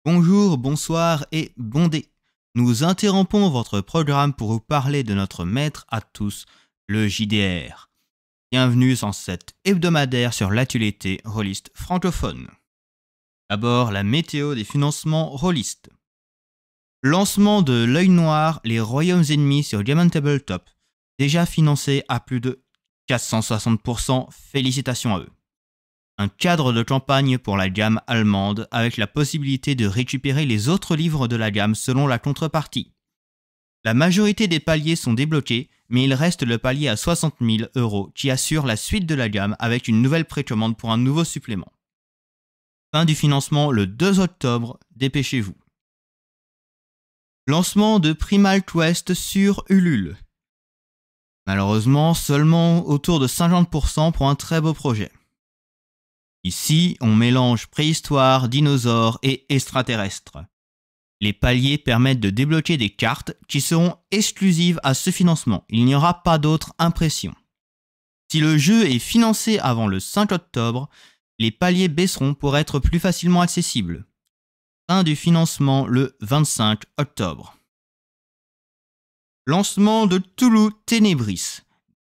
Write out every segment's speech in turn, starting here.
Bonjour, bonsoir et bon dé. Nous interrompons votre programme pour vous parler de notre maître à tous, le JDR. Bienvenue dans cette hebdomadaire sur l'actualité rôliste francophone. D'abord, la météo des financements rôlistes. Lancement de l'œil noir, les royaumes ennemis sur Diamond Tabletop. Déjà financé à plus de 460%, félicitations à eux. Un cadre de campagne pour la gamme allemande avec la possibilité de récupérer les autres livres de la gamme selon la contrepartie. La majorité des paliers sont débloqués, mais il reste le palier à 60 000 € qui assure la suite de la gamme avec une nouvelle précommande pour un nouveau supplément. Fin du financement le 2 octobre, dépêchez-vous. Lancement de Primal Quest sur Ulule. Malheureusement, seulement autour de 50% pour un très beau projet. Ici, on mélange préhistoire, dinosaures et extraterrestres. Les paliers permettent de débloquer des cartes qui seront exclusives à ce financement. Il n'y aura pas d'autres impressions. Si le jeu est financé avant le 5 octobre, les paliers baisseront pour être plus facilement accessibles. Fin du financement le 25 octobre. Lancement de Cthulhu Ténébris,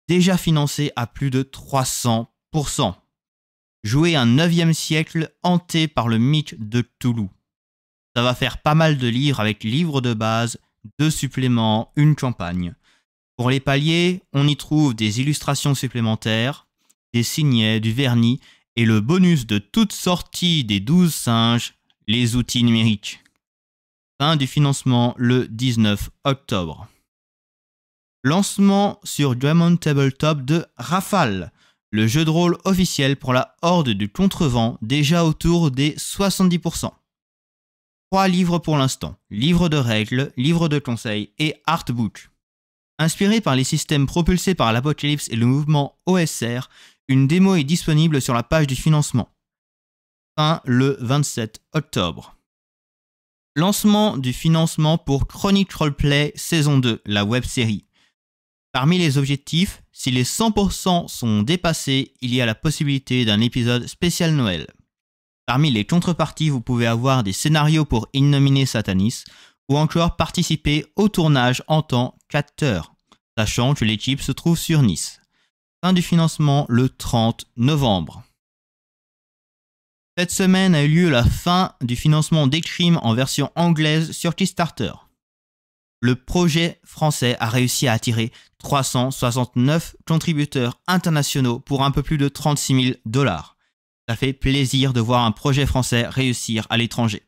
déjà financé à plus de 300%. Jouer un 9e siècle hanté par le mythe de Cthulhu. Ça va faire pas mal de livres avec livres de base, 2 suppléments, une campagne. Pour les paliers, on y trouve des illustrations supplémentaires, des signets, du vernis et le bonus de toute sortie des 12 singes, les outils numériques. Fin du financement le 19 octobre. Lancement sur Diamond Tabletop de Rafale. Le jeu de rôle officiel pour la Horde du Contrevent, déjà autour des 70%. 3 livres pour l'instant, livre de règles, livre de conseils et artbook. Inspiré par les systèmes propulsés par l'Apocalypse et le mouvement OSR, une démo est disponible sur la page du financement. Fin le 27 octobre. Lancement du financement pour Chronic Roleplay saison 2, la web-série. Parmi les objectifs, si les 100% sont dépassés, il y a la possibilité d'un épisode spécial Noël. Parmi les contreparties, vous pouvez avoir des scénarios pour Innomine Satanis ou encore participer au tournage en tant qu'acteur, sachant que l'équipe se trouve sur Nice. Fin du financement le 30 novembre. Cette semaine a eu lieu la fin du financement d'Extreme en version anglaise sur Kickstarter. Le projet français a réussi à attirer 369 contributeurs internationaux pour un peu plus de 36 000 $. Ça fait plaisir de voir un projet français réussir à l'étranger.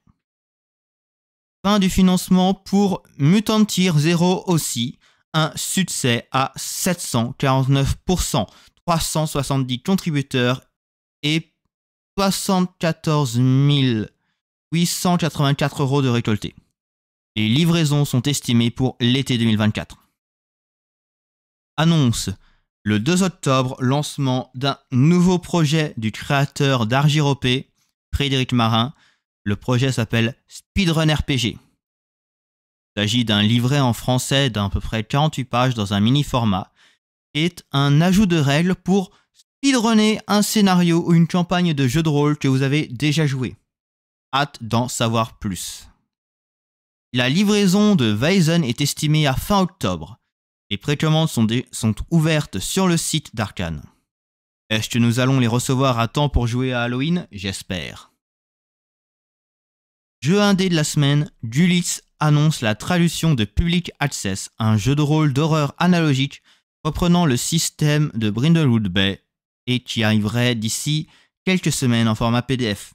Fin du financement pour Mutant Tier 0 aussi, un succès à 749%, 370 contributeurs et 74 884 € de récoltés. Les livraisons sont estimées pour l'été 2024. Annonce. Le 2 octobre, lancement d'un nouveau projet du créateur d'Argiropé, Frédéric Marin. Le projet s'appelle Speedrun RPG. Il s'agit d'un livret en français d'à peu près 48 pages dans un mini-format et est un ajout de règles pour speedrunner un scénario ou une campagne de jeu de rôle que vous avez déjà joué. Hâte d'en savoir plus. La livraison de Weizen est estimée à fin octobre. Les précommandes sont ouvertes sur le site d'Arcane. Est-ce que nous allons les recevoir à temps pour jouer à Halloween? J'espère. Jeu indé de la semaine, Gulis annonce la traduction de Public Access, un jeu de rôle d'horreur analogique reprenant le système de Brindlewood Bay et qui arriverait d'ici quelques semaines en format PDF.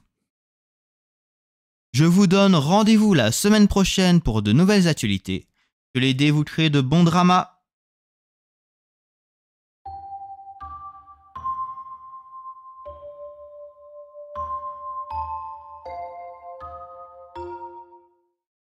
Je vous donne rendez-vous la semaine prochaine pour de nouvelles actualités. Que les dés vous créent de bons dramas.